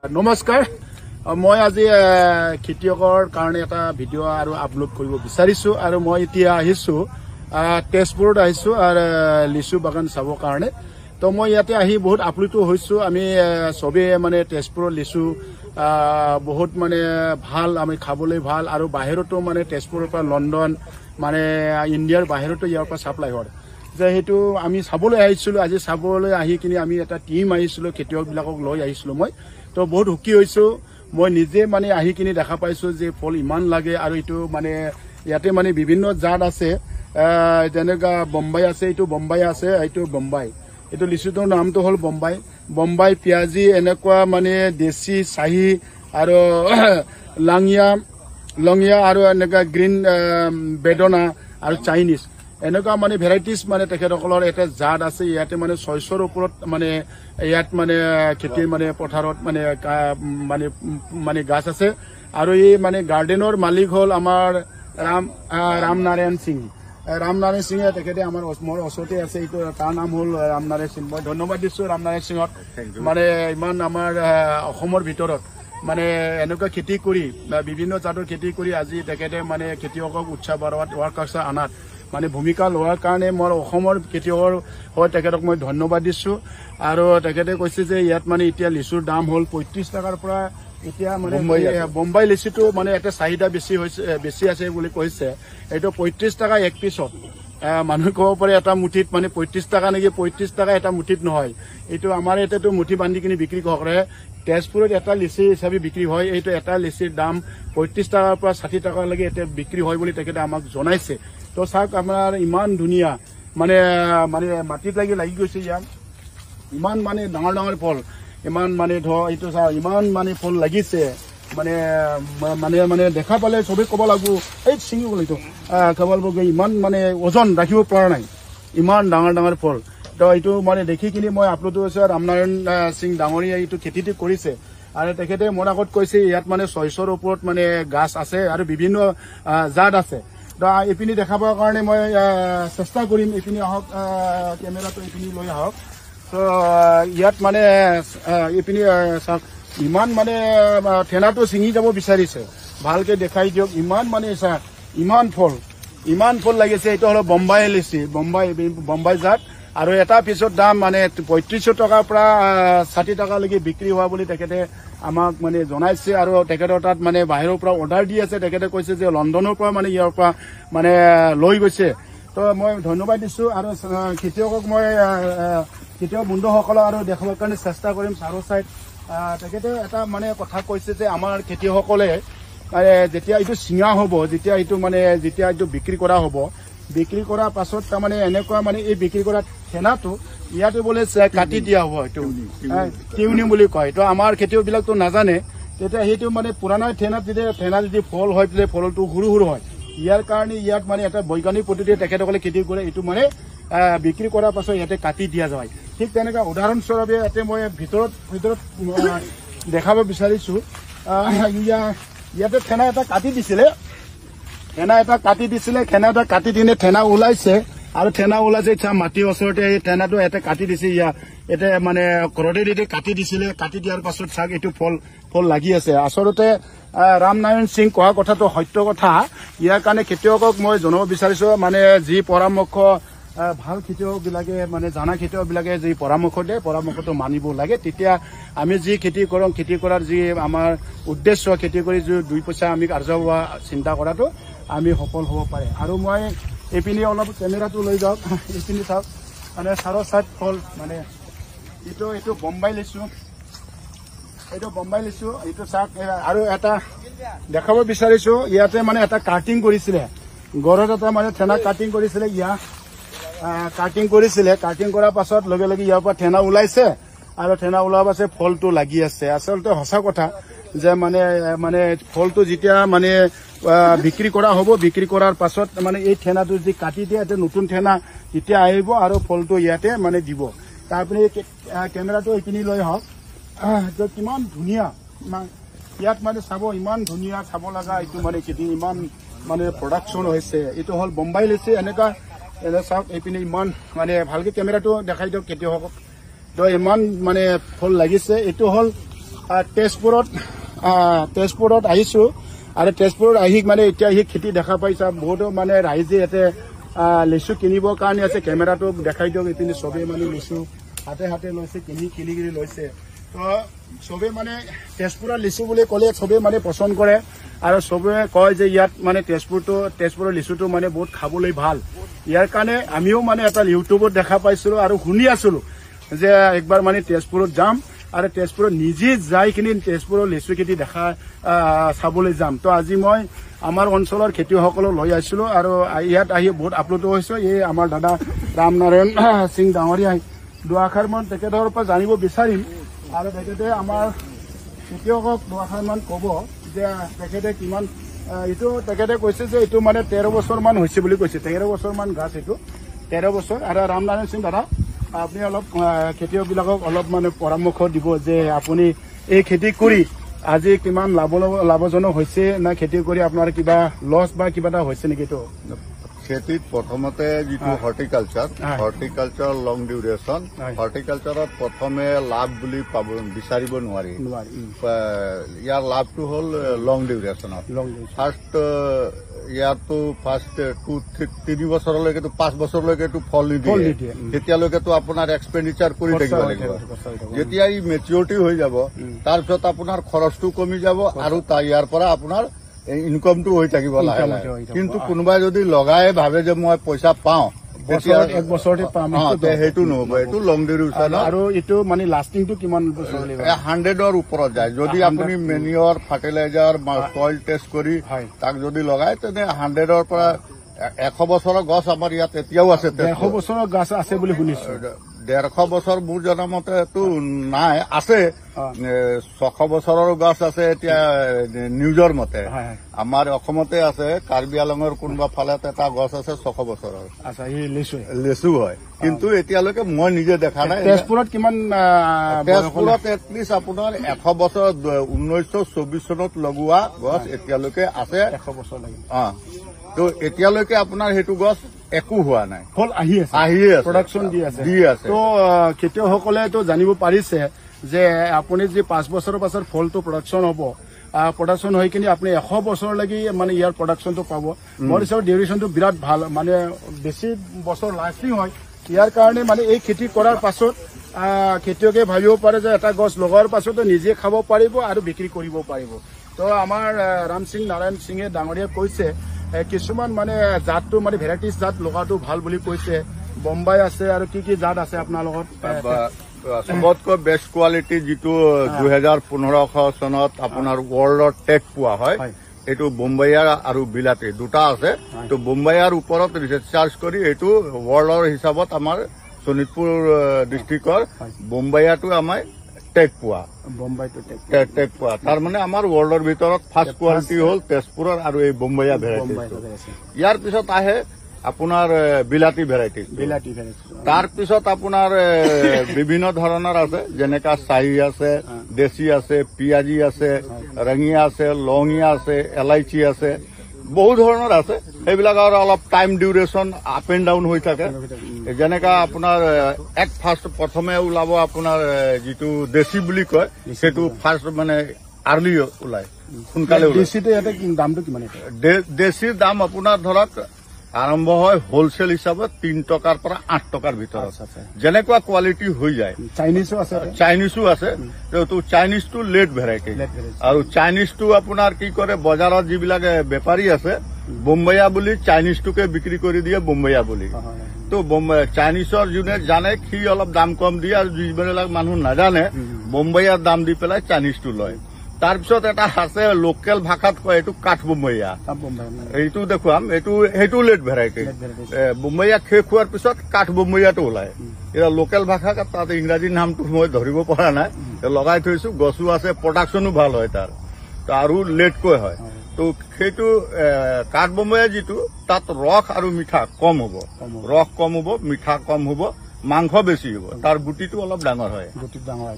নমস্কাৰ মই আজি খেতিয়কৰ কাৰণে এটা ভিডিঅ' আৰু আপলোড কৰিব বিচাৰিছো আৰু মই এতিয়া আহিছো তেজপুৰত আহিছো আৰু লিচু বাগান চাবৰ কাৰণে তো মই ইয়াতে আহি বহুত আপ্লুত হৈছো আমি সবে মানে তেজপুৰৰ লিচু বহুত মানে ভাল আমি খাবলৈ ভাল আৰু বাহিৰতো মানে তেজপুৰৰ পৰা লণ্ডন মানে ইণ্ডিয়াৰ বাহিৰতো ইয়াৰ পৰা সাপ্লাই হয় যে হেতু আমি চাবলৈ আহিছিলো আজি চাবলৈ আহি কিনি আমি এটা টিম আহিছিলো খেতিয়কবিলাকক লৈ আহিছিলো মই তো বহুত সুখী হৈছো মই নিজে মানে আহি কিনি দেখা পাইছো যে ফল ইমান লাগে আৰু এটো মানে ইয়াতে মানে বিভিন্ন জাত আছে যেনেকা বম্বাই আছে এটো বম্বাই আছে এটো বম্বাই এটো লিচুটোৰ নামটো হল বম্বাই পিয়াজি এনেকুৱা মানে দেশী শাহী আৰু লংয়া আৰু এনেকা গ্ৰীণ বেডনা আৰু চাইনিজ এনেকুৱা মানে ভেৰাইটিজ মানে তেখেতসকলৰ এটা জাত আছে ইয়াতে মানে 600ৰ ওপৰত মানে ইয়াত মানে খেতিৰ মানে পথাৰত মানে মানে গাছ আছে আৰু এই মানে গাৰ্ডেনৰ মালিক হল আমাৰ ৰামনাৰায়ণ সিংহে তেখেতে আমাৰ মোৰ ওচৰতে আছে এইটো তাৰ নাম হল ৰামনাৰায়ণ সিং মই ধন্যবাদ দিছো ৰামনাৰায়ণ সিংক মানে ইমান আমাৰ অসমৰ ভিতৰত মানে এনেকুৱা খেতি কৰি বিভিন্ন জাতৰ খেতি কৰি আজি তেখেতে মানে খেতিয়কক উৎসাহ বঢ়োৱাত ৱাৰ্কাৰ্ছ আনাত মানে ভূমিকা লোৱাৰ কাৰণে মই অসমৰ খেতিয়কৰ হয় তেখেতক মই ধন্যবাদ দিছো আৰু তেখেতে কৈছে যে ইয়াত মানে এতিয়া লিচুৰ দাম হল 35 টকাৰ পৰা এতিয়া মানে বম্বাই লিচুটো মানে এটা চাহিদা বেছি আছে বুলি কৈছে এইটো 35 টকা এক পিছত মানুহ ক'ব পাৰে এটা মুঠিত মানে 35 টকা নেকি 35 টকা এটা মুঠিত নহয় এইটো আমাৰ এটাতো মুঠি বান্ধি কিনি বিক্ৰী কৰে তেজপুৰত এটা লিচি হিচাপে বিক্ৰী হয় এইটো এটা লিচিৰ দাম 35 টকাৰ পৰা 60 টকালৈকে এটা বিক্ৰী হয় বুলি তেখেতে আমাক জনাইছে তো চাওক আমাৰ ইমান ধুনীয়া মানে মানে মাটিত লাগি গৈছে ইয়াত ইমান মানে ডাঙৰ ফল ইমান মানে এইটো চাওক ইমান মানে ফল লাগিছে মানে মানে মানে দেখা পালে সবে ক'ব লাগিব এই ছিঙি গ'ল এইটো কেৱল ইমান মানে ওজন ৰাখিব পৰা নাই ইমান ডাঙৰ ফল তো এইটো মানে দেখি কিনি মই আপলোড হৈছে ৰামনাৰায়ণ সিং ডাঙৰীয়া এইটো খেতিটো কৰিছে আৰু তেখেতে মোৰ আগত কৈছে ইয়াত মানে 600ৰ ওপৰত মানে গাছ আছে আৰু বিভিন্ন জাত আছে তো এইপিনি দেখাবৰ কাৰণে মই চেষ্টা কৰিম এইপিনি আহক কেমেৰাটো এইপিনি লৈ আহক তো ইয়াত মানে এইপিনি ইমান মানে ঠেনাটো ছিঙি যাব বিচাৰিছে ভালকে দেখাই দিয়ক ইমান মানে ইমান ফল লাগিছে এইটো হল বম্বাই লিচি বম্বাই জাত আৰু এটা পিছত দাম মানে 35 টকাৰ পৰা 60 টকালৈকে বিক্ৰী হোৱা বুলি তেখেতে আমাক মানে জনাইছে আৰু তেখেতৰ তাত মানে বাহিৰৰ পৰা অৰ্ডাৰ দি আছে তেখেতে কৈছে যে লণ্ডনৰ পৰা মানে ইয়াৰ পৰা মানে লৈ গৈছে তো মই ধন্যবাদ দিছো আৰু খেতিয়কক মই খেতিয়ক বন্ধুসকলক আৰু দেখাবৰ কাৰণে চেষ্টা কৰিম চাৰো চাইড তেখেতে এটা মানে কথা কৈছে যে আমাৰ খেতিয়কসকলে যেতিয়া এইটো চিঙা হ'ব যেতিয়া এইটো বিক্ৰী কৰা হ'ব বিক্ৰী কৰাৰ পাছত তাৰমানে এনেকুৱা মানে এই বিক্ৰী কৰা ঠেনাটো ইয়াতে বোলে কাটি দিয়া হ'ব এইটো টিউনি বুলি কয় তো আমাৰ খেতিয়কবিলাকতো নাজানে তেতিয়া সেইটো মানে পুৰণা ঠেনা যদি ফল হয় পেলাই ফলটো সৰু হয় ইয়াৰ কাৰণে ইয়াত মানে এটা বৈজ্ঞানিক পদ্ধতিৰে তেখেতসকলে খেতি কৰে এইটো মানে বিক্ৰী কৰাৰ পাছত ইয়াতে কাটি দিয়া যায় ঠিক তেনেকুৱা উদাহৰণস্বৰূপে ইয়াতে মই ভিতৰত দেখাব বিচাৰিছো ইয়াতে ঠেনা এটা কাটি দিছিলে ঠেনা এটা কাটি দিনে ঠেনা ওলাইছে আৰু ঠেনা ওলাইছে মাটিৰ ওচৰতে এই ঠেনাটো এটা কাটি দিছে এটা মানে ঘৰতে দি কাটি দিছিলে কাটি দিয়াৰ পাছত চাওক এইটো ফল লাগি আছে আচলতে ৰামনাৰায়ণ সিং কোৱা কথাটো সত্য কথা ইয়াৰ কাৰণে খেতিয়কক মই জনাব বিচাৰিছো মানে যি পৰামৰ্শ ভাল খেতিয়কবিলাকে মানে জানা খেতিয়কবিলাকে যি পৰামৰ্শ দিয়ে পৰামৰ্শটো মানিব লাগে তেতিয়া আমি যি খেতি কৰোঁ খেতি কৰাৰ যি আমাৰ উদ্দেশ্য খেতি কৰি যি 2 পইচা আমি আৰ্জন হোৱা চিন্তা কৰাটো আমি সফল হ'ব পাৰে আৰু মই এইপিনি অলপ কেমেৰাটো লৈ যাওক এইপিনি চাওক মানে চাৰো চাইড ফল মানে এইটো বম্বাই লিচু এইটো চাওক আৰু এটা দেখাব বিচাৰিছো ইয়াতে মানে এটা কাটিং কৰিছিলে গড়ত এটা মানে ঠেনা কাটিং কৰিছিলে কাটিং কৰাৰ পাছত লগে ইয়াৰ পৰা ঠেনা ওলাইছে আৰু ঠেনা ওলোৱাৰ পাছত ফলটো লাগি আছে আচলতে সঁচা কথা যে মানে ফলটো যেতিয়া মানে বিক্ৰী কৰা হ'ব বিক্ৰী কৰাৰ পাছত মানে এই ঠেনাটো যদি কাটি দিয়ে এটা নতুন ঠেনা তেতিয়া আহিব আৰু ফলটো ইয়াতে মানে দিব তাৰপিনে কেমেৰাটো এইপিনি লৈ আহক কিমান ধুনীয়া ইয়াত মানে চাব ইমান ধুনীয়া চাব লগা এইটো মানে খেতি ইমান মানে প্ৰডাকশ্যন হৈছে এইটো হল বম্বাই লিচি এনেকুৱা চাওক এইপিনে ইমান মানে ভালকে কেমেৰাটো দেখাই দিয়ক খেতিয়কক তো ইমান মানে ফল লাগিছে এইটো হল তেজপুৰত আহিছো আৰু তেজপুৰত আহি মানে এতিয়া আহি খেতি দেখা পাইছা বহুতো মানে ৰাইজে ইয়াতে লিচু কিনিবৰ কাৰণে আছে কেমেৰাটো দেখাই দিয়ক এইপিনে চবেই মানে লিচু হাতে হাতে লৈছে কিনি লৈছে তো চবেই মানে তেজপুৰৰ লিচু বুলি ক'লে চবেই মানে পচন্দ কৰে আৰু চবেই কয় যে ইয়াত মানে তেজপুৰৰ লিচুটো মানে বহুত খাবলৈ ভাল ইয়াৰ কাৰণে আমিও মানে এটা ইউটিউবত দেখা পাইছিলো আৰু শুনি আছিলো যে একবাৰ মানে তেজপুৰত যাম আৰু তেজপুৰত নিজে যাই কিনি তেজপুৰৰ লিচু খেতি চাবলৈ যাম তো আজি মই আমাৰ অঞ্চলৰ খেতিয়কসকলক লৈ আহিছিলো আৰু ইয়াত আহি বহুত আপ্লুত হৈছো এই আমাৰ দাদা ৰামনাৰায়ণ সিং ডাঙৰীয়া দুআষাৰ মান তেখেতৰ পৰা জানিব বিচাৰিম আৰু তেখেতে আমাৰ খেতিয়কক দুআষাৰ মান ক'ব যে তেখেতে কিমান এইটো তেখেতে কৈছে যে এইটো মানে 13 বছৰ মান হৈছে বুলি কৈছে 13 বছৰ মান গাছ এইটো 13 বছৰ আৰু ৰামনাৰায়ণ সিং দাদা আপুনি অলপ খেতিয়কবিলাকক অলপ মানে পৰামৰ্শ দিব যে আপুনি এই খেতি কৰি আজি কিমান লাভজনক হৈছে না খেতি কৰি আপোনাৰ কিবা লছ বা কিবা এটা হৈছে নেকি এইটো খেতিত প্ৰথমতে যিটো হৰ্টিকালচাৰ লং ডিউৰেশ্যন হৰ্টিকালচাৰত প্ৰথমে লাভ বুলি বিচাৰিব নোৱাৰি ইয়াৰ লাভটো হ'ল লং ডিউৰেশ্যনত ফাৰ্ষ্ট ইয়াতো ফাৰ্ষ্ট 3 বছৰলৈকেতো 5 বছৰলৈকেতো ফল নিদিয়ে তেতিয়ালৈকেতো আপোনাৰ এক্সপেণ্ডিচাৰ কৰি থাকিব লাগিব যেতিয়া ই মেচিয়ৰিটি হৈ যাব তাৰপিছত আপোনাৰ খৰচটো কমি যাব আৰু ইয়াৰ পৰা আপোনাৰ ইনকমটো হৈ থাকিব লাহে লাহে কিন্তু কোনোবাই যদি লগাই ভাবে যে মই পইচা পাওঁ এক বছৰতে পাম সেইটো নহব এইটো লং ডিউৰেশ্যন আৰু এইটো মানে লাষ্টিংটো কিমান বছৰ 100ৰ ওপৰত যায় যদি আপুনি মেনিয়ৰ ফাৰ্টিলাইজাৰ সইল টেষ্ট কৰি তাক যদি লগায় তেনে 100ৰ পৰা 100 বছৰৰ গছ আমাৰ ইয়াত এতিয়াও আছে 100 বছৰৰ গছ আছে বুলি শুনিছো 150 বছৰ মোৰ জনা মতেতো নাই আছে 600 বছৰৰ গছ আছে এতিয়া নিউজৰ মতে আমাৰ অসমতে আছে কাৰ্বি আলঙৰ কোনোবা ফালে এটা গছ আছে 600 বছৰৰ লেচু হয় কিন্তু এতিয়ালৈকে মই নিজে দেখা নাই তেজপুৰত কিমান তেজপুৰত এটলিষ্ট আপোনাৰ 100 বছৰ 1924 চনত লগোৱা গছ এতিয়ালৈকে আছে 100 বছৰ লাগে তো এতিয়ালৈকে আপোনাৰ সেইটো গছ একো হোৱা নাই ফল আহি আছে প্ৰডাকশ্যন দি আছে তো খেতিয়কসকলে তো জানিব পাৰিছে যে আপুনি যে 5 বছৰৰ পাছত ফলটো প্ৰডাকশ্যন হ'ব প্ৰডাকশ্যন হৈ কিনে আপুনি 100 বছৰ লাগি মানে ইয়াৰ প্ৰডাকশ্যনটো পাব মোৰ হিচাপত ডিউৰেশ্যনটো বিৰাট ভাল মানে বেছি বছৰ লাষ্টিং হয় ইয়াৰ কাৰণে মানে এই খেতি কৰাৰ পাছত খেতিয়কে ভাবিব পাৰে যে এটা গছ লগোৱাৰ পাছতো নিজে খাব পাৰিব আৰু বিক্ৰী কৰিব পাৰিব তো আমাৰ নাৰায়ণ সিঙে ডাঙৰীয়াই কৈছে কিছুমান মানে জাতটো মানে ভেৰাইটিজ জাত লগাটো ভাল বুলি কৈছে বম্বাই আছে আৰু কি জাত আছে আপোনাৰ লগত সবতকৈ বেষ্ট কোৱালিটি যিটো 2015 চনত আপোনাৰ ৱৰ্ল্ডৰ টেগ পোৱা হয় এইটো বোম্বাইয়া আৰু বিলাতী দুটা আছে তো বোম্বাইয়াৰ ওপৰত ৰিচাৰ্চ কৰি এইটো ৱৰ্ল্ডৰ হিচাপত আমাৰ শোণিতপুৰ ডিষ্ট্ৰিক্টৰ বোম্বাইয়াটো আমাৰ টেগ পোৱা টেগ পোৱা তাৰ মানে আমাৰ ৱৰ্ল্ডৰ ভিতৰত ফাৰ্ষ্ট কোৱালিটি হ'ল তেজপুৰৰ আৰু এই বোম্বাইয়া ভেৰাইটি ইয়াৰ পিছত আহে আপোনাৰ বিলাতী ভেৰাইটি তাৰ পিছত আপোনাৰ বিভিন্ন ধৰণৰ আছে যেনেকা চাহি আছে দেশী আছে পিয়াজি আছে ৰঙিয়া আছে লঙিয়া আছে এলাইচি আছে বহু ধৰণৰ আছে সেইবিলাক আৰু অলপ time duration up and down হৈ থাকে যেনেকা আপোনাৰ ফাৰ্ষ্ট প্ৰথমে ওলাব আপোনাৰ যিটো দেশী বুলি কয় সেইটো ফাৰ্ষ্ট মানে আৰ্লি ওলায় সোনকালে দেশীৰ দাম আপোনাৰ ধৰক আৰম্ভ হয় হোলচেল হিচাপত 3 টকাৰ পৰা 8 টকাৰ ভিতৰত যেনেকুৱা কোৱালিটি হৈ যায় চাইনিজো আছে তো চাইনিজটো লেট ভেৰাইটি আৰু চাইনিজটো আপোনাৰ কি কৰে বজাৰত যিবিলাক বেপাৰী আছে বোম্বাইয়া বুলি চাইনিজটোকে বিক্ৰী কৰি দিয়ে বোম্বাইয়া বুলি তো চাইনিজৰ যোনে জানে সি অলপ দাম কম দিয়ে আৰু যিবিলাক মানুহ নাজানে বোম্বাইয়াৰ দাম দি পেলাই চাইনিজটো লয় তাৰপিছত এটা আছে লোকেল ভাষাত কয় এইটো কাঠ বোম্বাইয়া এইটো দেখুৱাম সেইটো লেট ভেৰাইটি বোম্বাইয়া শেষ হোৱাৰ পিছত কাঠ বোম্বাইয়াটো ওলায় এতিয়া লোকেল ভাষা তাত ইংৰাজী নামটো মই ধৰিব পৰা নাই লগাই থৈছো গছো আছে প্ৰডাকশ্যনো ভাল হয় তাৰ আৰু লেটকৈ হয় তো সেইটো কাঠ বোম্বাইয়া যিটো তাত ৰস আৰু মিঠা কম হ'ব ৰস কম হ'ব মিঠা কম হ'ব মাংস বেছি হ'ব তাৰ গুটিটো অলপ ডাঙৰ হয়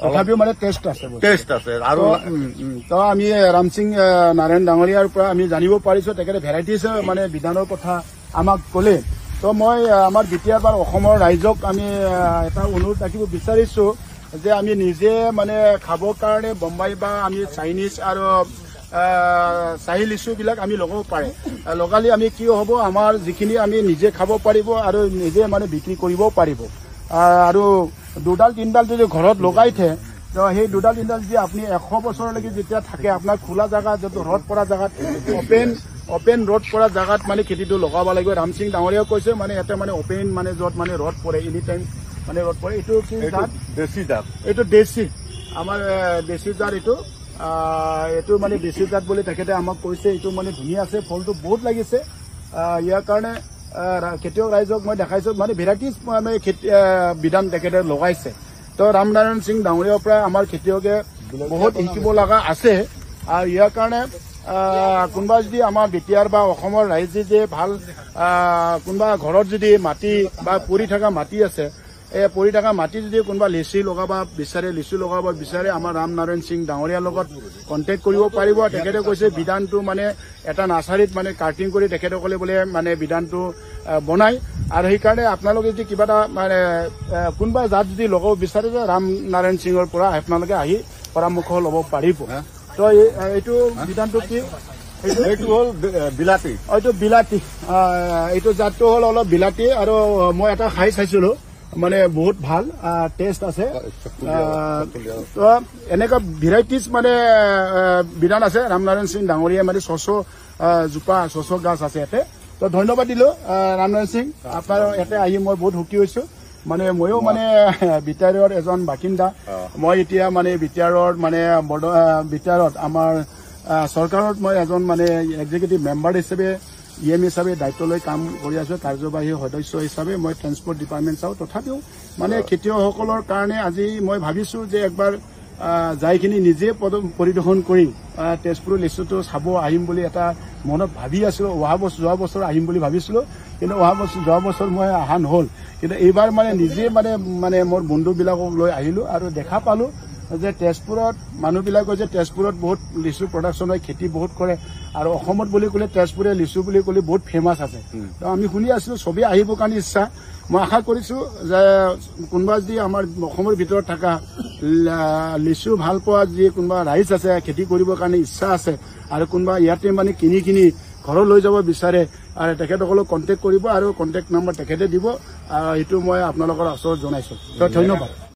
তথাপিও মানে টেষ্ট আছে আৰু তো আমি ৰাম সিং নাৰায়ণ ডাঙৰীয়াৰ পৰা আমি জানিব পাৰিছো তেখেতে ভেৰাইটিজ মানে বিধানৰ কথা আমাক ক'লে তো মই আমাৰ দ্বিতীয়বাৰ অসমৰ ৰাইজক আমি এটা অনুৰোধ ৰাখিব বিচাৰিছো যে আমি নিজে মানে খাবৰ কাৰণে বোম্বাই বা আমি চাইনিজ আৰু চাহি লিচুবিলাক আমি লগাব পাৰে লগালে আমি কি হ'ব আমাৰ যিখিনি আমি নিজে খাব পাৰিব আৰু নিজে মানে বিক্ৰী কৰিবও পাৰিব আৰু দুডাল তিনিডাল যদি ঘৰত লগাই থে তো সেই দুডাল তিনিডাল যদি আপুনি 100 বছৰলৈকে যেতিয়া থাকে আপোনাৰ খোলা জেগাত য'ত ৰ'দ পৰা জেগাত অপেন ৰ'দ পৰা জেগাত মানে খেতিটো লগাব লাগিব ৰামসিং ডাঙৰীয়াও কৈছে মানে ইয়াতে মানে অপেন মানে য'ত মানে ৰ'দ পৰে এনি টাইম মানে ৰ'দ পৰে এইটো কি জাত দেশী জাত এইটো দেশী আমাৰ দেশী জাত এইটো মানে দেশী জাত বুলি তেখেতে আমাক কৈছে এইটো মানে ধুনীয়া আছে ফলটো বহুত লাগিছে ইয়াৰ কাৰণে খেতিয়ক ৰাইজক মই দেখাইছো মানে ভেৰাইটিজ মানে বিধান তেখেতে লগাইছে তো ৰামনাৰায়ণ সিং ডাঙৰীয়াৰ পৰা আমাৰ খেতিয়কে বহুত শিকিব লগা আছে আৰু ইয়াৰ কাৰণে কোনোবা যদি আমাৰ বিটিআৰ বা অসমৰ ৰাইজে যে ভাল কোনোবা ঘৰত যদি মাটি বা পৰি থকা মাটি আছে এই পৰি থকা মাটি যদি কোনোবা লিচু লগাব বিচাৰে আমাৰ ৰামনাৰায়ণ সিং ডাঙৰীয়াৰ লগত কণ্টেক্ট কৰিব পাৰিব তেখেতে কৈছে বিধানটো মানে এটা নাৰ্চাৰীত মানে কাটিং কৰি তেখেতসকলে বোলে মানে বিধানটো বনায় আৰু সেইকাৰণে আপোনালোকে যদি কিবা এটা মানে কোনোবা জাত যদি লগাব বিচাৰে যে ৰামনাৰায়ণ সিঙৰ পৰা আপোনালোকে আহি পৰামৰ্শ ল'ব পাৰিব তো এইটো বিধানটো কি এইটো হ'ল বিলাতী এইটো বিলাতী এইটো জাতটো হ'ল অলপ বিলাতী আৰু মই এটা খাই চাইছিলো মানে বহুত ভাল টেষ্ট আছে তো এনেকুৱা ভেৰাইটিজ মানে বিধান আছে ৰামনাৰায়ণ সিং ডাঙৰীয়া মানে 600 গাছ আছে ইয়াতে তো ধন্যবাদ দিলো ৰামনাৰায়ণ সিং আপোনাৰ ইয়াতে আহি মই বহুত সুখী হৈছো মানে ময়ো মানে বিটিআৰৰ এজন বাসিন্দা মই এতিয়া মানে বিটিআৰত আমাৰ চৰকাৰত মই এজন মানে এক্সিকিউটিভ মেম্বাৰ হিচাপে EM হিচাপে দায়িত্ব লৈ কাম কৰি আছো কাৰ্যবাহী সদস্য হিচাপে মই ট্ৰেন্সপৰ্ট ডিপাৰ্টমেণ্ট চাওঁ তথাপিও মানে খেতিয়কসকলৰ কাৰণে আজি মই ভাবিছো যে একবাৰ যাইখিনি নিজে পৰিদৰ্শন কৰি তেজপুৰ লিচুটো চাব আহিম বুলি এটা মনত ভাবি আছিলো যোৱা বছৰ আহিম বুলি ভাবিছিলো কিন্তু যোৱা বছৰ মই অহা নহ'ল কিন্তু এইবাৰ মানে নিজে মানে মোৰ বন্ধুবিলাকক লৈ আহিলো আৰু দেখা পালো যে তেজপুৰত মানুহবিলাকে যে তেজপুৰত বহুত লিচু প্ৰডাকশ্যন হয় খেতি বহুত কৰে আৰু অসমত বুলি ক'লে তেজপুৰে লিচু বুলি ক'লে বহুত ফেমাছ আছে তো আমি শুনি আছিলো চবেই আহিবৰ কাৰণে ইচ্ছা মই আশা কৰিছো যে কোনোবা যদি আমাৰ অসমৰ ভিতৰত থকা লিচু ভাল পোৱা যি কোনোবা ৰাইজ আছে খেতি কৰিবৰ কাৰণে ইচ্ছা আছে আৰু কোনোবা ইয়াতে মানে কিনি ঘৰত লৈ যাব বিচাৰে আৰু তেখেতসকলক কণ্টেক্ট কৰিব আৰু কণ্টেক্ট নম্বৰ তেখেতে দিব এইটো মই আপোনালোকৰ ওচৰত জনাইছো তো ধন্যবাদ